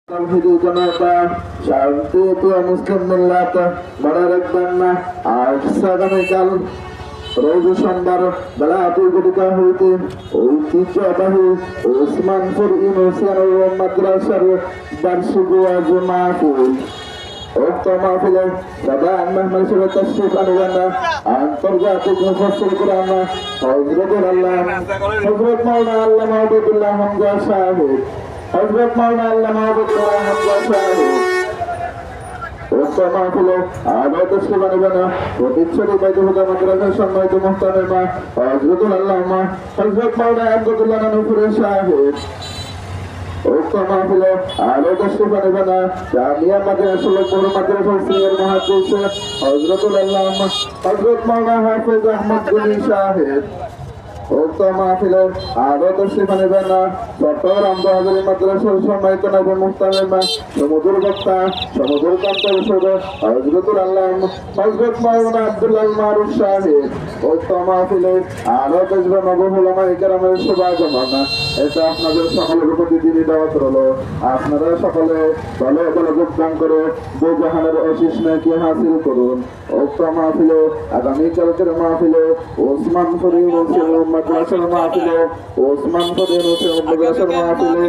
শান্তি প্রিয় মুসলিম মিল্লাত মনে রাখবেন না আজ আগামীকাল রোজ সোমবার বেলা 2টা হইতে ঐতিহ্যবাহী ওসমানপুর ইউনিয়ন মাদ্রাসার বার্ষিক ওয়াজ মাহফিল উক্ত মাহফিলে প্রধান মেহমান হিসেবে তাশরীফ আনবেন আন্তর্জাতিক মুফাসসির কুরআন হযরত মাওলানা আল্লামা আবদুল্লাহ হামজা সাহেব হযরত মাওলানা আল্লামা আবদুল্লাহ হামজা সাহেব উক্ত মাহফিলে আরো তাশরীফ আনবেন প্রতিচ্ছবি বাইতুল্লাহ মাদ্রাসার সম্মানিত মুহতামিমা হযরতুল আল্লামা হযরত মাওলানা আবদুল্লাহ নূপুরি সাহেব উক্ত মাহফিলে আরো তাশরীফ আনবেন জামিয়া মাদ্রাসার বড় মাদ্রাসার সিনিয়র মুহাদ্দিস হযরতুল আল্লামা হযরত মাওলানা হাফেজ আহমদ গনি সাহেব উক্ত মাহফিলে আরো তাশরীফ আনবেন চট্টগ্রাম বাহাদুরি মাদ্রাসার সম্মানিত নবী মুহতামিমা সমুদ্র বক্তা সমুদ্র কান্তের হযরতুল আল্লামা হযরত মাওলানা আব্দুল্লাহ মারুফ সাহেব উক্ত মাহফিলে আরো তাজবা নবী উলামায়ে কেরামের শুভাগমন। এটা আপনাদের সকলের প্রতি দিনই দাওয়াত রইল। আপনারা সকলে ভালো ভালো যোগদান করে দুজাহানের অশিস নেকি হাসিল করুন। উক্ত মাহফিলে আগামীকালকের মাহফিলে ওসমানপুর ইউনিয়ন মাদ্রাসার মাহফিলে ওসমানপুর ইউনিয়ন মাদ্রাসার মাহফিলে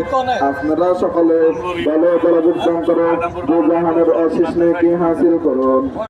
আপনারা সকলে ভালো ভালো যোগদান করে দুজাহানের অশিস নেকি হাসিল করুন।